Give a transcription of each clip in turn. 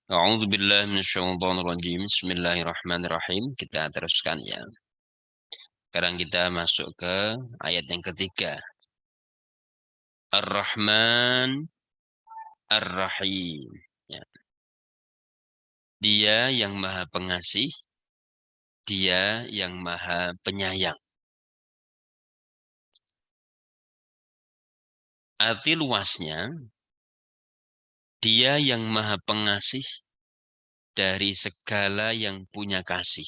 A'udzubillahi minasyaitonirrajim. Bismillahirrahmanirrahim. Kita teruskan ya. Sekarang kita masuk ke ayat yang ketiga. Ar-Rahman Ar-Rahim. Ya. Dia yang Maha Pengasih, Dia yang Maha Penyayang. Arti luasnya, Dia yang Maha Pengasih dari segala yang punya kasih.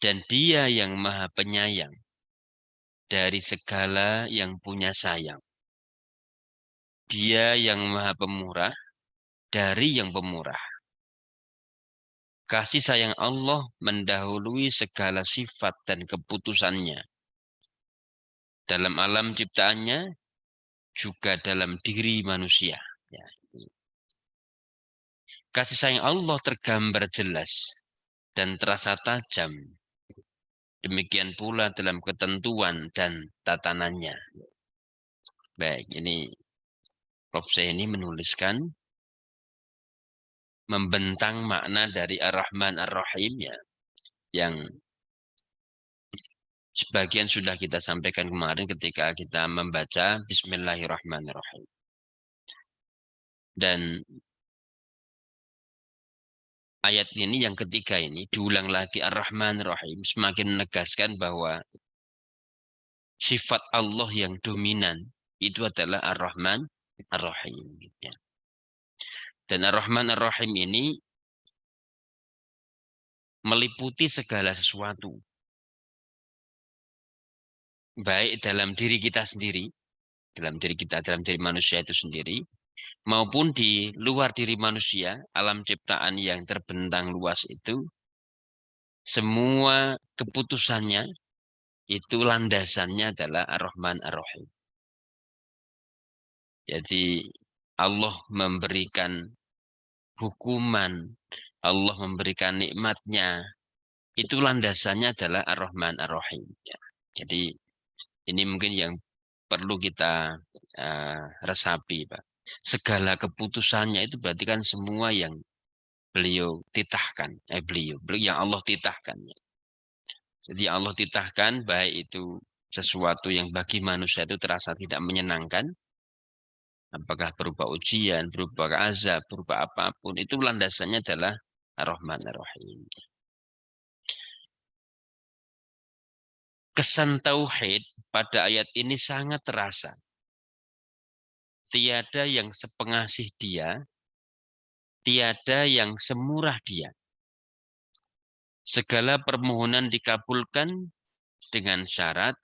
Dan Dia yang Maha Penyayang dari segala yang punya sayang. Dia yang Maha Pemurah dari yang pemurah. Kasih sayang Allah mendahului segala sifat dan keputusannya. Dalam alam ciptaannya, juga dalam diri manusia. Ya. Kasih sayang Allah tergambar jelas dan terasa tajam. Demikian pula dalam ketentuan dan tatanannya. Baik, ini Prof. ini menuliskan membentang makna dari Ar-Rahman Ar-Rahim ya, yang sebagian sudah kita sampaikan kemarin ketika kita membaca Bismillahirrahmanirrahim. Dan ayat ini yang ketiga ini diulang lagi Ar-Rahmanirrahim, semakin menegaskan bahwa sifat Allah yang dominan itu adalah Ar-Rahman Ar-Rahim. Ya. Dan Ar-Rahman Ar-Rahim ini meliputi segala sesuatu. Baik dalam diri kita sendiri, dalam diri manusia itu sendiri, maupun di luar diri manusia, alam ciptaan yang terbentang luas itu, semua keputusannya itu landasannya adalah Ar-Rahman Ar-Rahim. Jadi Allah memberikan hukuman, Allah memberikan nikmatnya, itu landasannya adalah Ar-Rahman Ar-Rahim. Ya. Jadi ini mungkin yang perlu kita resapi, Pak. Segala keputusannya itu berarti kan semua yang beliau titahkan, yang Allah titahkan. Jadi Allah titahkan baik itu sesuatu yang bagi manusia itu terasa tidak menyenangkan, apakah berupa ujian, berupa azab, berupa apapun, itu landasannya adalah Ar-Rahman Ar-Rahim. Kesan tauhid pada ayat ini sangat terasa. Tiada yang sepengasih dia, tiada yang semurah dia. Segala permohonan dikabulkan dengan syarat,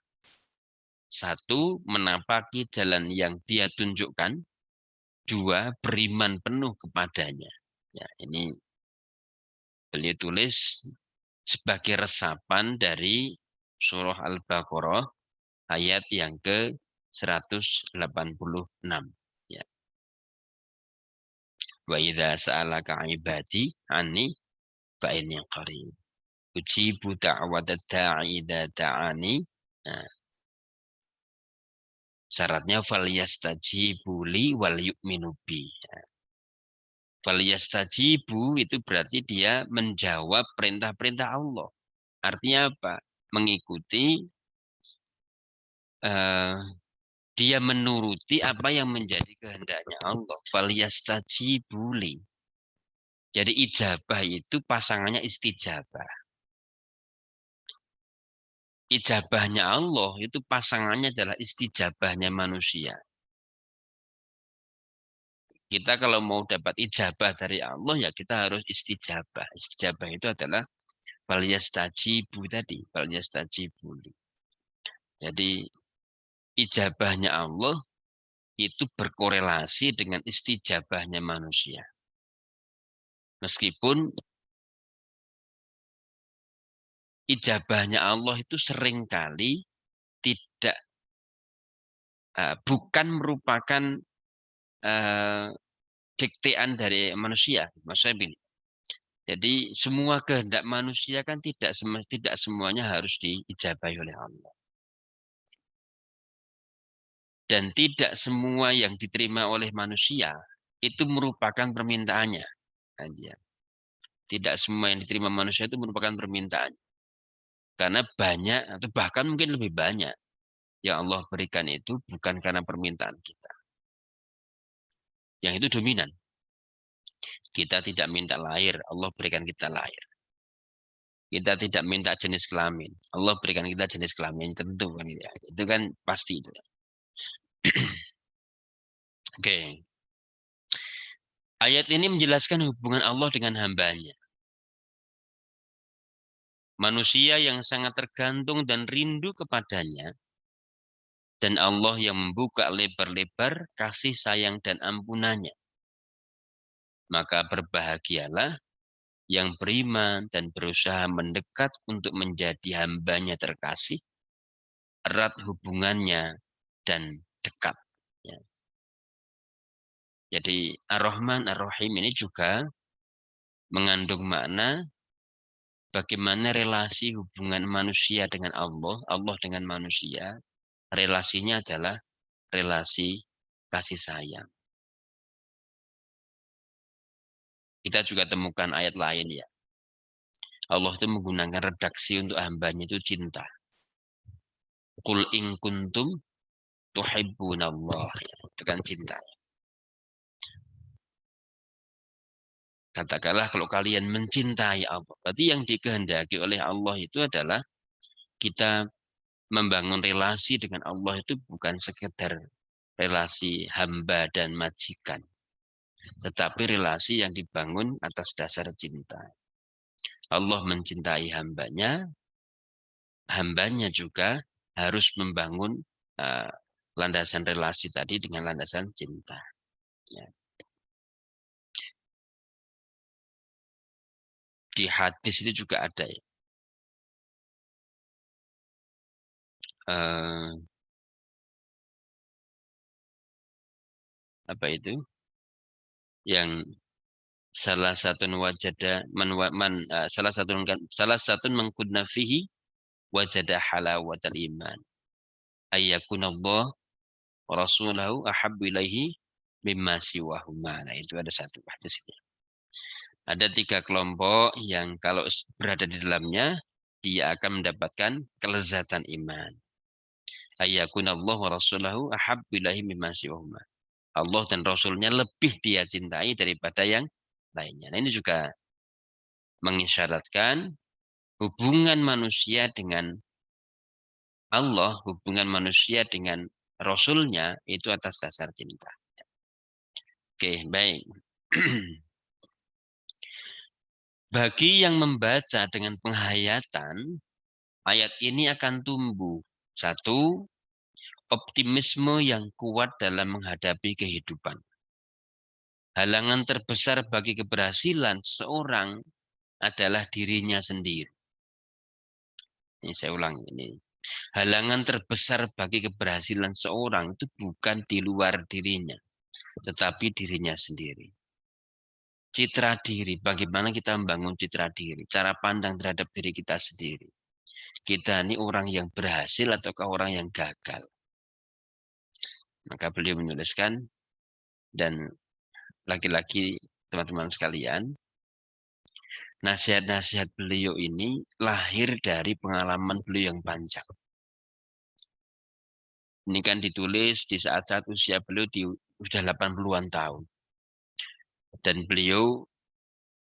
satu, menapaki jalan yang dia tunjukkan, dua, beriman penuh kepadanya. Ya, ini beliau tulis sebagai resapan dari surah Al-Baqarah ayat yang ke-186. Ya. Wa idza sa'alaka 'ibadi anni fa inni qarib. Ujibu da'watad da'i idza da'ani. Nah, syaratnya falyastajibu li wal yu'minu bi. Falyastajibu itu berarti dia menjawab perintah-perintah Allah. Artinya apa? Mengikuti, dia menuruti apa yang menjadi kehendaknya Allah. Falyastajibu li. Jadi ijabah itu pasangannya istijabah. Ijabahnya Allah itu pasangannya adalah istijabahnya manusia. Kita kalau mau dapat ijabah dari Allah ya kita harus istijabah. Istijabah itu adalah falyastajibu tadi, falyastajibu. Jadi ijabahnya Allah itu berkorelasi dengan istijabahnya manusia. Meskipun ijabahnya Allah itu seringkali tidak bukan merupakan diktean dari manusia. Maksudnya begini. Jadi semua kehendak manusia kan tidak semuanya harus diijabahi oleh Allah. Dan tidak semua yang diterima oleh manusia itu merupakan permintaannya. Tidak semua yang diterima manusia itu merupakan permintaan. Karena banyak atau bahkan mungkin lebih banyak yang Allah berikan itu bukan karena permintaan kita. Yang itu dominan. Kita tidak minta lahir, Allah berikan kita lahir. Kita tidak minta jenis kelamin, Allah berikan kita jenis kelamin yang tertentu kan ya. Itu kan pasti itu. Oke. Ayat ini menjelaskan hubungan Allah dengan hambanya. Manusia yang sangat tergantung dan rindu kepadanya, dan Allah yang membuka lebar-lebar kasih sayang dan ampunannya. Maka berbahagialah yang beriman dan berusaha mendekat untuk menjadi hambanya terkasih, erat hubungannya dan dekat. Ya. Jadi Ar-Rahman Ar-Rahim ini juga mengandung makna bagaimana relasi hubungan manusia dengan Allah, Allah dengan manusia, relasinya adalah relasi kasih sayang. Kita juga temukan ayat lain ya. Allah itu menggunakan redaksi untuk hambanya itu cinta. Qul in kuntum tuhibbunallah. Itu kan cinta. Katakanlah kalau kalian mencintai Allah. Berarti yang dikehendaki oleh Allah itu adalah kita membangun relasi dengan Allah itu bukan sekedar relasi hamba dan majikan. Tetapi relasi yang dibangun atas dasar cinta. Allah mencintai hambanya, hambanya juga harus membangun landasan relasi tadi dengan landasan cinta. Ya. Di hadis itu juga ada ya. Apa itu? Yang salah satu wajada salah satu mengkunna fihi wajada halawatal iman. Ayyakunallah rasulahu ahabbu ilaihi mimma siwahuma. Nah, itu ada satu hadis ini. Ada 3 kelompok yang kalau berada di dalamnya dia akan mendapatkan kelezatan iman. Ayyakunallah wa rasulahu ahabbu ilaihi mimma siwahuma. Allah dan Rasulnya lebih dia cintai daripada yang lainnya. Nah, ini juga mengisyaratkan hubungan manusia dengan Allah, hubungan manusia dengan Rasulnya itu atas dasar cinta. Oke, baik. Bagi yang membaca dengan penghayatan, ayat ini akan tumbuh. 1, optimisme yang kuat dalam menghadapi kehidupan. Halangan terbesar bagi keberhasilan seorang adalah dirinya sendiri. Ini saya ulang ini. Halangan terbesar bagi keberhasilan seorang itu bukan di luar dirinya, tetapi dirinya sendiri. Citra diri, bagaimana kita membangun citra diri, cara pandang terhadap diri kita sendiri. Kita ini orang yang berhasil ataukah orang yang gagal. Maka beliau menuliskan, dan lagi-lagi teman-teman sekalian, nasihat-nasihat beliau ini lahir dari pengalaman beliau yang panjang. Ini kan ditulis di saat-saat usia beliau di sudah 80-an tahun. Dan beliau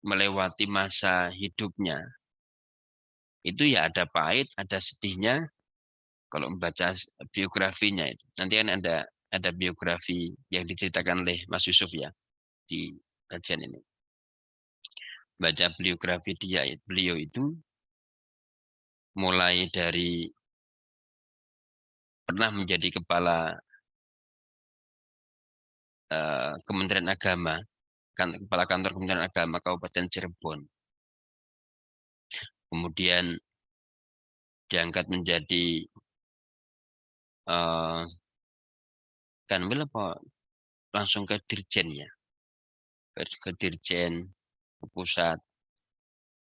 melewati masa hidupnya. Itu ya ada pahit, ada sedihnya. Kalau membaca biografinya itu. Nanti kan ada biografi yang diceritakan oleh Mas Yusuf ya di kajian ini. Baca biografi beliau itu mulai dari pernah menjadi kepala Kementerian Agama, kepala kantor Kementerian Agama Kabupaten Cirebon. Kemudian diangkat menjadi kanwil apa langsung ke dirjen ya, ke dirjen ke pusat.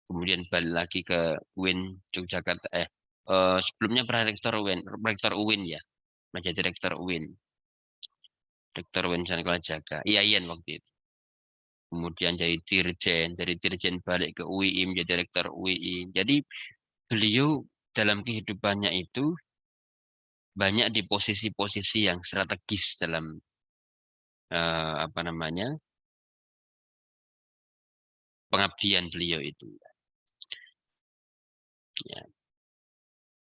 Kemudian balik lagi ke UIN Yogyakarta. Sebelumnya pernah rektor UIN ya, menjadi rektor UIN. Dr. Wensan Kalajaga, IAIN waktu itu. Kemudian jadi dirjen, dari dirjen balik ke UII menjadi rektor UII. Jadi beliau dalam kehidupannya itu banyak di posisi-posisi yang strategis dalam apa namanya pengabdian beliau itu. Ya.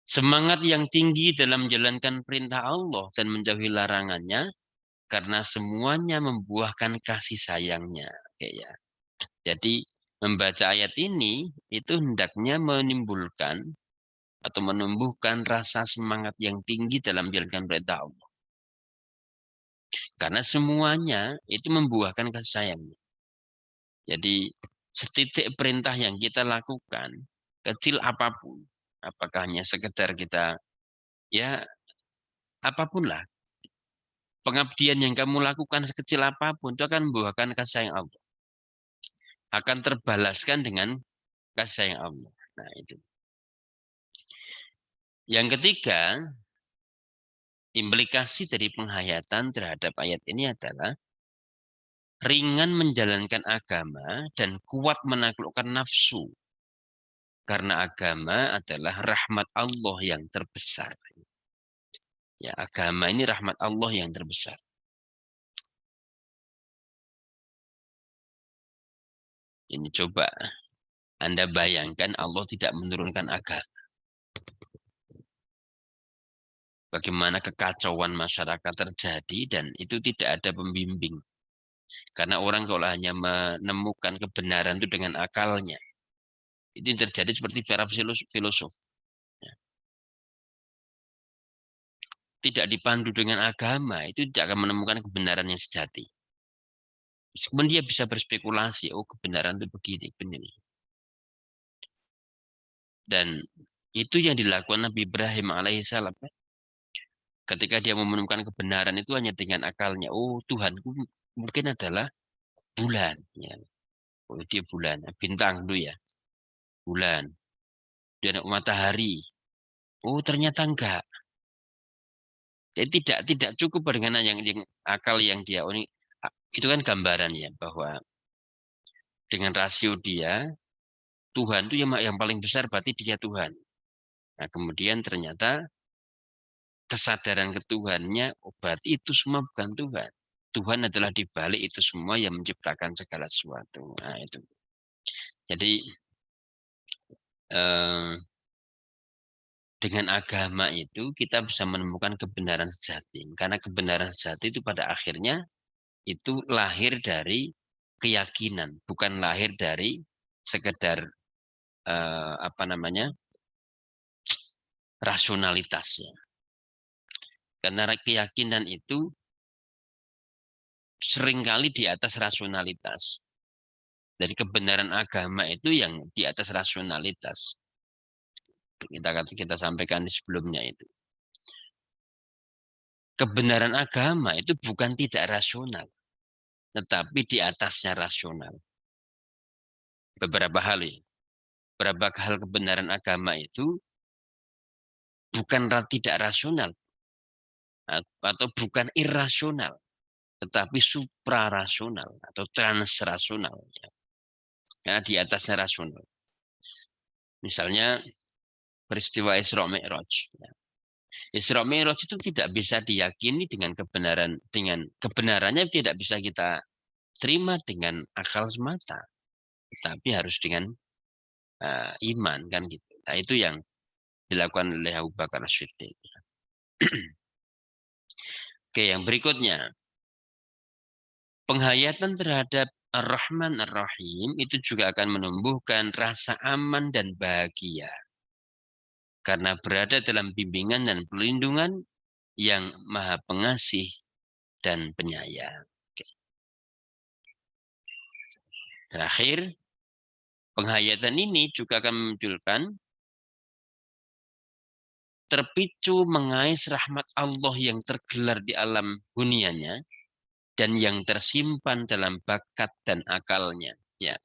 Semangat yang tinggi dalam menjalankan perintah Allah dan menjauhi larangannya karena semuanya membuahkan kasih sayangnya. Oke, ya. Jadi membaca ayat ini itu hendaknya menimbulkan atau menumbuhkan rasa semangat yang tinggi dalam menjalankan perintah Allah. Karena semuanya itu membuahkan kasih sayangnya. Jadi setitik perintah yang kita lakukan, kecil apapun, apakah hanya sekedar kita, ya apapun lah, pengabdian yang kamu lakukan sekecil apapun, itu akan membuahkan kasih sayang Allah. Akan terbalaskan dengan kasih sayang Allah. Nah itu. Yang ketiga, implikasi dari penghayatan terhadap ayat ini adalah ringan menjalankan agama dan kuat menaklukkan nafsu. Karena agama adalah rahmat Allah yang terbesar. Ya, agama ini rahmat Allah yang terbesar. Ini coba Anda bayangkan Allah tidak menurunkan agama. Bagaimana kekacauan masyarakat terjadi dan itu tidak ada pembimbing. Karena orang kalau hanya menemukan kebenaran itu dengan akalnya, itu terjadi seperti para filosof. Tidak dipandu dengan agama, itu tidak akan menemukan kebenaran yang sejati. Meskipun dia bisa berspekulasi, oh kebenaran itu begini, begini. Dan itu yang dilakukan Nabi Ibrahim alaihissalam. Ketika dia menemukan kebenaran itu hanya dengan akalnya. Oh Tuhanku mungkin adalah bulan. Ya. Oh dia bulan, bintang dulu ya. Bulan. Dia matahari. Oh ternyata enggak. Jadi tidak cukup dengan yang akal yang dia. Oh, ini, itu kan gambaran ya bahwa dengan rasio dia Tuhan itu yang paling besar berarti dia Tuhan. Nah, kemudian ternyata kesadaran ketuhannya, oh, berarti itu semua bukan Tuhan. Tuhan adalah di balik itu semua yang menciptakan segala sesuatu. Nah, itu. Jadi eh, dengan agama itu kita bisa menemukan kebenaran sejati. Karena kebenaran sejati itu pada akhirnya itu lahir dari keyakinan, bukan lahir dari sekedar apa namanya rasionalitasnya. Karena keyakinan itu seringkali di atas rasionalitas. Dari kebenaran agama itu yang di atas rasionalitas. Kita sampaikan di sebelumnya itu. Kebenaran agama itu bukan tidak rasional, tetapi di atasnya rasional. Beberapa hal ya. Beberapa hal kebenaran agama itu bukan tidak rasional atau bukan irasional, tetapi suprarasional atau transrasional. Karena di atasnya rasional. Misalnya peristiwa Isra Mi'raj. Isra Mi'raj itu tidak bisa diyakini dengan kebenarannya tidak bisa kita terima dengan akal semata, tapi harus dengan iman kan gitu. Nah itu yang dilakukan oleh Abu Bakar As-Siddiq. Oke, yang berikutnya penghayatan terhadap Ar-Rahman Ar-Rahim itu juga akan menumbuhkan rasa aman dan bahagia karena berada dalam bimbingan dan perlindungan yang Maha Pengasih dan Penyayang. Oke. Terakhir, penghayatan ini juga akan memunculkan terpicu mengais rahmat Allah yang tergelar di alam hunianya dan yang tersimpan dalam bakat dan akalnya. Ya,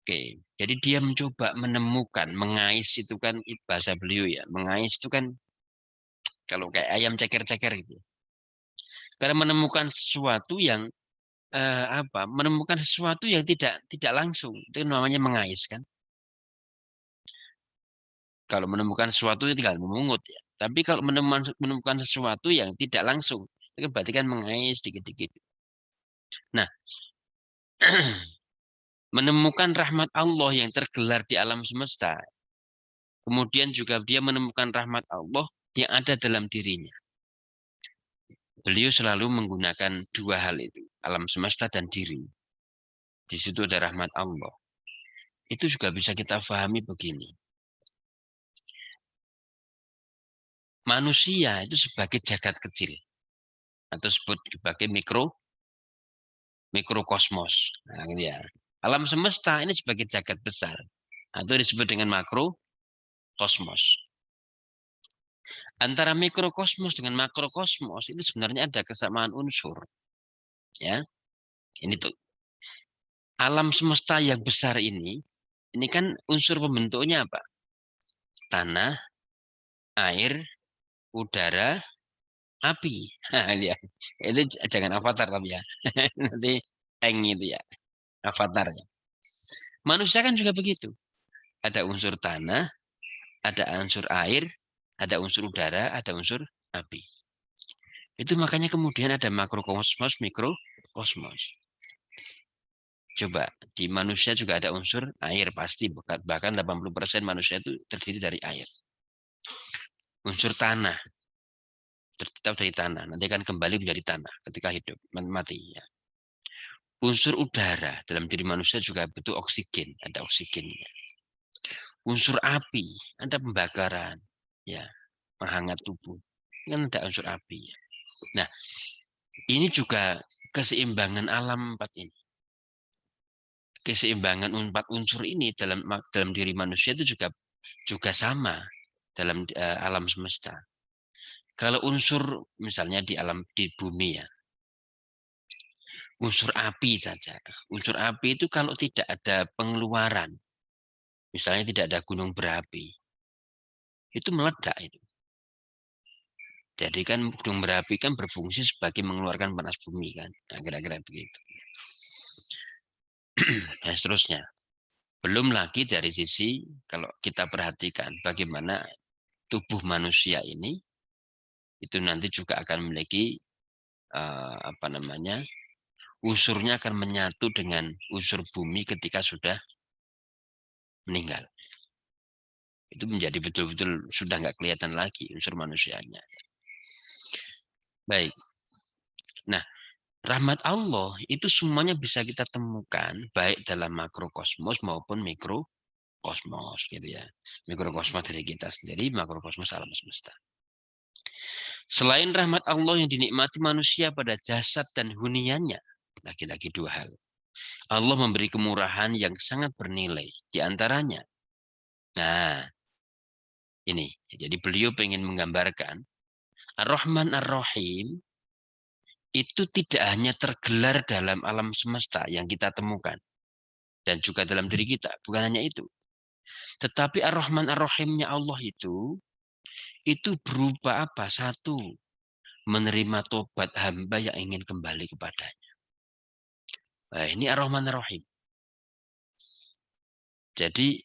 oke. Jadi dia mencoba menemukan, mengais itu kan bahasa beliau ya. Mengais itu kan kalau kayak ayam ceker-ceker gitu. Karena menemukan sesuatu yang menemukan sesuatu yang tidak langsung, itu namanya mengais kan. Kalau menemukan sesuatu itu tinggal memungut ya. Tapi kalau menemukan sesuatu yang tidak langsung, itu berarti kan mengais dikit-dikit. Nah, menemukan rahmat Allah yang tergelar di alam semesta, kemudian juga dia menemukan rahmat Allah yang ada dalam dirinya. Beliau selalu menggunakan dua hal itu, alam semesta dan diri. Di situ ada rahmat Allah. Itu juga bisa kita pahami begini. Manusia itu sebagai jagat kecil atau sebut sebagai mikrokosmos. Nah, gitu ya. Alam semesta ini sebagai jagat besar atau disebut dengan makrokosmos. Antara mikrokosmos dengan makrokosmos itu sebenarnya ada kesamaan unsur. Ya, ini tuh alam semesta yang besar ini kan unsur pembentuknya apa? Tanah, air, udara, api. Nah, ya. Itu jangan avatar tapi ya. Nanti eng itu ya, avatarnya. Manusia kan juga begitu. Ada unsur tanah, ada unsur air, ada unsur udara, ada unsur api. Itu makanya kemudian ada makrokosmos, mikrokosmos. Coba, di manusia juga ada unsur air pasti. Bahkan 80% manusia itu terdiri dari air. Unsur tanah, tercipta dari tanah. Nanti akan kembali menjadi tanah ketika hidup, mati. Ya. Unsur udara dalam diri manusia juga butuh oksigen, ada oksigennya. Unsur api, ada pembakaran, ya, menghangat tubuh. Kan ada unsur api. Ya. Nah, ini juga keseimbangan alam empat ini. Keseimbangan empat unsur ini dalam diri manusia itu juga sama dalam alam semesta. Kalau unsur misalnya di bumi ya, unsur api saja. Unsur api itu kalau tidak ada pengeluaran, misalnya tidak ada gunung berapi, itu meledak itu. Jadi kan gunung berapi kan berfungsi sebagai mengeluarkan panas bumi kan, nah, kira-kira begitu. Nah, seterusnya. Belum lagi dari sisi kalau kita perhatikan bagaimana tubuh manusia ini itu nanti juga akan memiliki unsurnya akan menyatu dengan unsur bumi ketika sudah meninggal. Itu menjadi betul-betul sudah nggak kelihatan lagi unsur manusianya. Baik. Nah, rahmat Allah itu semuanya bisa kita temukan baik dalam makrokosmos maupun mikrokosmos gitu ya. Mikrokosmos dari kita sendiri, makrokosmos alam semesta. Selain rahmat Allah yang dinikmati manusia pada jasad dan huniannya, lagi-lagi dua hal. Allah memberi kemurahan yang sangat bernilai di antaranya. Nah, ini. Jadi beliau ingin menggambarkan Ar-Rahman Ar-Rahim itu tidak hanya tergelar dalam alam semesta yang kita temukan dan juga dalam diri kita, bukan hanya itu. Tetapi Ar-Rahman Ar-Rahimnya Allah itu berupa apa? Satu, menerima tobat hamba yang ingin kembali kepadanya. Nah, ini Ar-Rahman Ar-Rahim. Jadi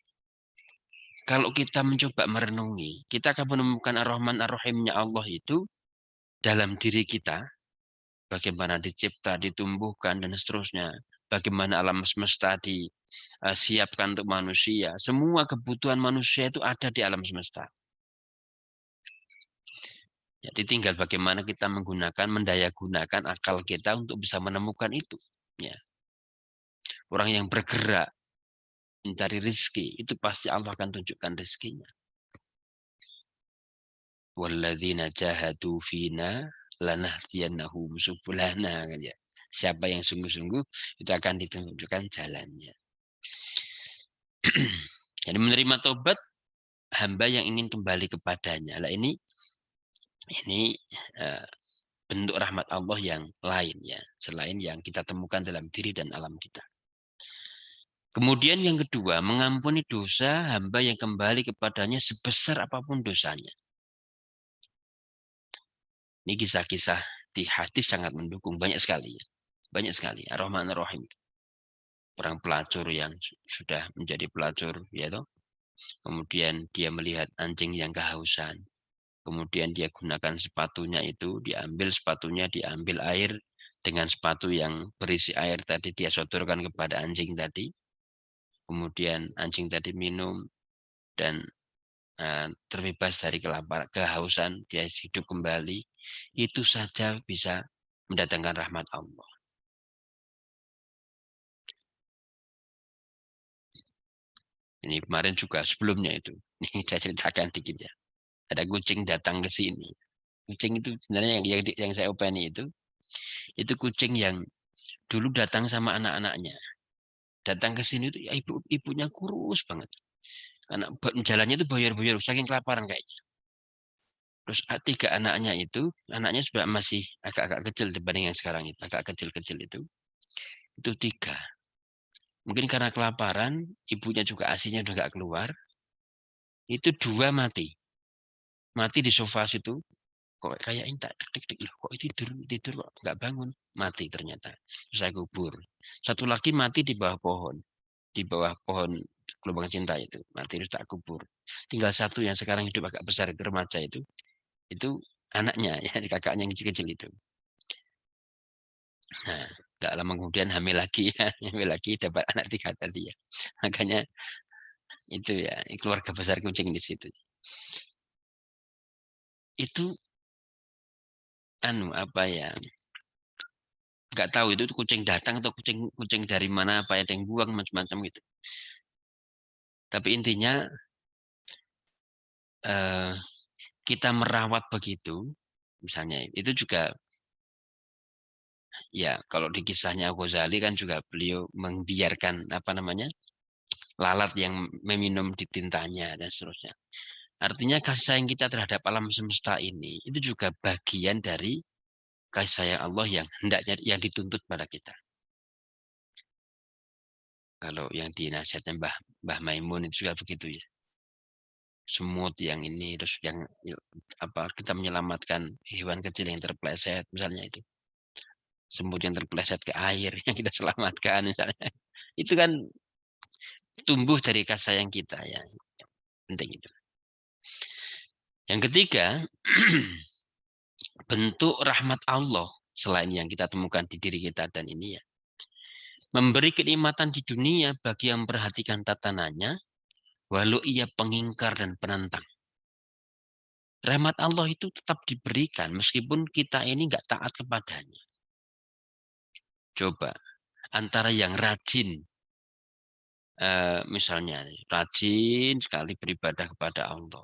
kalau kita mencoba merenungi, kita akan menemukan Ar-Rahman Ar-Rahimnya Allah itu dalam diri kita, bagaimana dicipta, ditumbuhkan, dan seterusnya. Bagaimana alam semesta disiapkan untuk manusia. Semua kebutuhan manusia itu ada di alam semesta. Jadi tinggal bagaimana kita mendayagunakan akal kita untuk bisa menemukan itu. Ya. Orang yang bergerak, mencari rezeki, itu pasti Allah akan tunjukkan rezekinya. Walladzina jahadu fina lanahdiyannahum subulana. Siapa yang sungguh-sungguh itu akan ditunjukkan jalannya. Jadi menerima tobat hamba yang ingin kembali kepadanya. Lah ini bentuk rahmat Allah yang lain ya, selain yang kita temukan dalam diri dan alam kita. Kemudian yang kedua, mengampuni dosa hamba yang kembali kepadanya sebesar apapun dosanya. Ini kisah-kisah di hadis sangat mendukung banyak sekali. Banyak sekali. Ar-Rahman Ar-Rahim. Orang pelacur yang sudah menjadi pelacur, ya toh. Kemudian dia melihat anjing yang kehausan. Kemudian dia gunakan sepatunya itu, diambil air dengan sepatu yang berisi air tadi dia sodorkan kepada anjing tadi. Kemudian anjing tadi minum dan terbebas dari kehausan, dia hidup kembali. Itu saja bisa mendatangkan rahmat Allah. Ini kemarin juga sebelumnya itu. Ini saya ceritakan dikit ya. Ada kucing datang ke sini. Kucing itu sebenarnya yang saya openi itu kucing yang dulu datang sama anak-anaknya. Datang ke sini itu ya ibunya kurus banget. Karena jalannya itu boyor-boyor saking kelaparan kayaknya. Terus tiga anaknya anaknya sudah masih agak-agak kecil dibanding yang sekarang itu, agak kecil-kecil itu tiga. Mungkin karena kelaparan, ibunya juga asinya udah nggak keluar, itu dua mati di sofa situ. Kok kayak ini tak dik loh, kok tidur kok nggak bangun, mati ternyata. Terus saya kubur. Satu lagi mati di bawah pohon gelombang cinta itu, mati terus tak kubur. Tinggal satu yang sekarang hidup agak besar itu remaja itu anaknya ya kakaknya yang kecil-kecil itu. Nah, nggak lama kemudian hamil lagi ya, hamil lagi dapat anak tiga tadi ya. Makanya itu ya keluarga besar kucing di situ. Itu apa ya? Nggak tahu itu kucing datang atau kucing dari mana, apa ada yang buang macam-macam gitu. Tapi intinya kita merawat begitu, misalnya itu juga ya kalau di kisahnya Ghazali kan juga beliau membiarkan apa namanya lalat yang meminum di tintanya dan seterusnya. Artinya kasih sayang kita terhadap alam semesta ini itu juga bagian dari kasih sayang Allah yang hendaknya yang dituntut pada kita. Kalau yang dinasihatkan Mbah Maimun itu juga begitu ya. Semut yang ini terus yang apa kita menyelamatkan hewan kecil yang terpleset misalnya itu. Semut yang terpleset ke air yang kita selamatkan misalnya. Itu kan tumbuh dari kasih sayang kita ya. Penting itu. Yang ketiga, bentuk rahmat Allah selain yang kita temukan di diri kita dan ini ya. Memberi kenikmatan di dunia bagi yang memperhatikan tatanannya, walau ia pengingkar dan penantang. Rahmat Allah itu tetap diberikan meskipun kita ini nggak taat kepadanya. Coba, antara yang rajin, misalnya rajin sekali beribadah kepada Allah,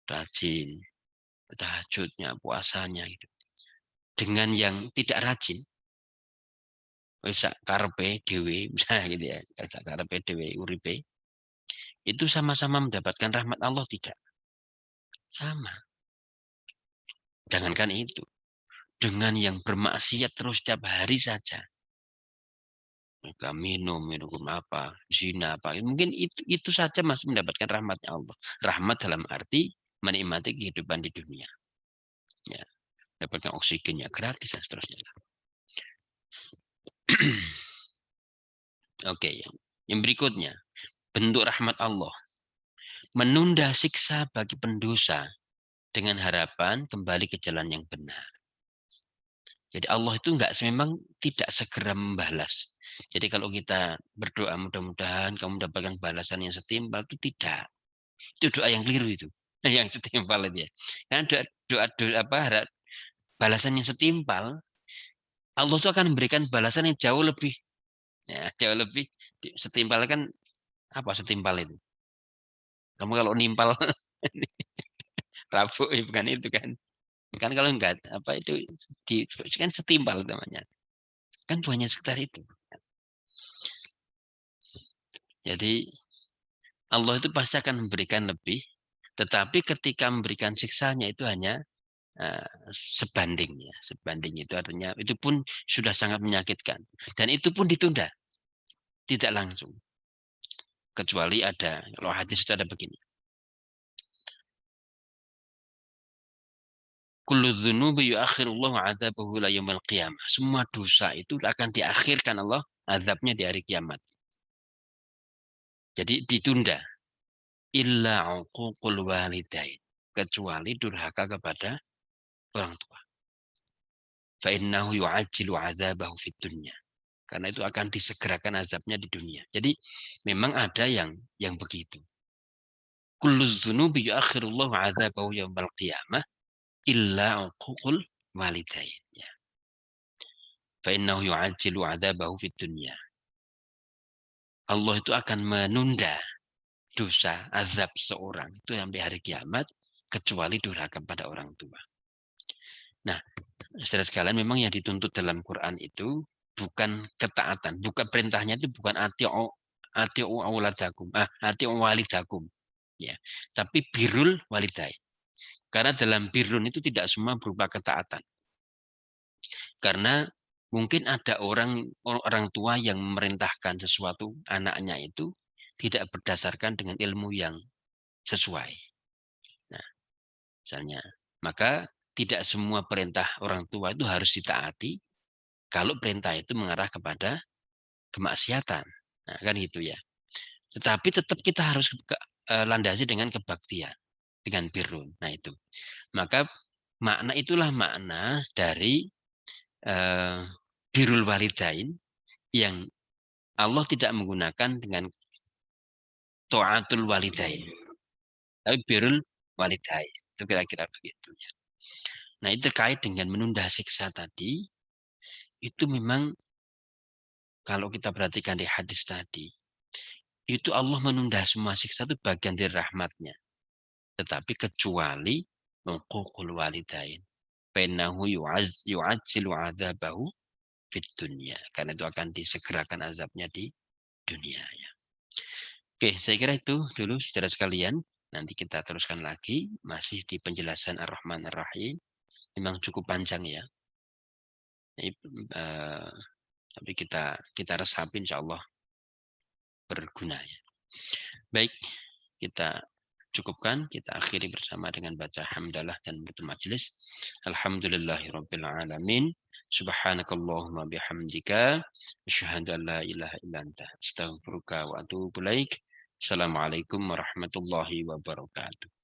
rajin, tahajudnya, puasanya, gitu. Dengan yang tidak rajin, bisa karpe dewe, misalnya gitu ya, karpe dewe uripe, itu sama-sama mendapatkan rahmat Allah tidak? Sama. Jangankan itu, dengan yang bermaksiat terus setiap hari saja, mereka minum apa, zina apa, mungkin itu saja masih mendapatkan rahmatnya Allah. Rahmat dalam arti menikmati kehidupan di dunia, ya, dapatkan oksigennya gratis dan seterusnya. Oke, yang berikutnya, bentuk rahmat Allah menunda siksa bagi pendosa dengan harapan kembali ke jalan yang benar. Jadi Allah itu memang tidak segera membalas. Jadi kalau kita berdoa mudah-mudahan kamu mendapatkan balasan yang setimpal, itu tidak. Itu doa yang keliru itu. Yang setimpal itu ya. Karena doa apa balasan yang setimpal, Allah itu akan memberikan balasan yang jauh lebih, ya, jauh lebih setimpal kan apa setimpal itu? Kamu kalau nimpal rabuk bukan itu kan? Kan kalau enggak apa itu kan setimpal namanya. Kan banyak sekitar itu. Jadi Allah itu pasti akan memberikan lebih, tetapi ketika memberikan siksanya itu hanya sebanding ya, sebanding itu artinya itu pun sudah sangat menyakitkan dan itu pun ditunda, tidak langsung. Kecuali ada kalau hadis itu ada begini. kullu dzunubi yuakhirullahu 'adzabahu ila yaumil qiyamah. Semua dosa itu akan diakhirkan Allah azabnya di hari kiamat. Jadi ditunda. Illa 'uququl walidain. Kecuali durhaka kepada orang tua. Fa innahu yu'ajjilu 'adzabahu fid dunya. Karena itu akan disegerakan azabnya di dunia. Jadi memang ada yang begitu. Kullu dzunubi yuakhirullahu 'adzabahu yaumil qiyamah illa 'uququl walidain. Ya. Fa innahu yu'ajjilu 'adzabahu fid dunya. Allah itu akan menunda dosa, azab seorang itu sampai hari kiamat kecuali durhaka kepada orang tua. Nah, saudara sekalian, memang yang dituntut dalam Quran itu bukan ketaatan, bukan perintahnya itu bukan ati'u auladakum, ati'u walidakum, ya. Tapi birrul walidain. Karena dalam birrun itu tidak semua berupa ketaatan. Karena mungkin ada orang tua yang memerintahkan sesuatu anaknya itu tidak berdasarkan dengan ilmu yang sesuai. Nah, misalnya, maka tidak semua perintah orang tua itu harus ditaati kalau perintah itu mengarah kepada kemaksiatan. Nah, kan gitu ya. Tetapi tetap kita harus landasi dengan kebaktian, dengan birrun. Nah, itu. Maka itulah makna dari birrul walidain yang Allah tidak menggunakan dengan ta'atul walidain. Tapi birrul walidain. Itu kira-kira begitu ya. Nah, itu terkait dengan menunda siksa tadi, itu memang kalau kita perhatikan di hadis tadi, itu Allah menunda semua siksa itu bagian dari rahmatnya. Tetapi kecuali uququl walidain. Fainnahu yu'ajjilu 'adzabahu fid dunya. Karena itu akan disegerakan azabnya di dunia. Ya. Oke, saya kira itu dulu saudara sekalian. Nanti kita teruskan lagi, masih di penjelasan Ar-Rahman Ar-Rahim. Memang cukup panjang ya. Tapi kita resapi insya Allah berguna ya. Baik, kita cukupkan, kita akhiri bersama dengan baca hamdalah dan menutup majelis. Alhamdulillahirabbil alamin. Subhanakallahumma bihamdika asyhadu an la ilaha illa anta astaghfiruka wa atubu ilaik. Assalamualaikum warahmatullahi wabarakatuh.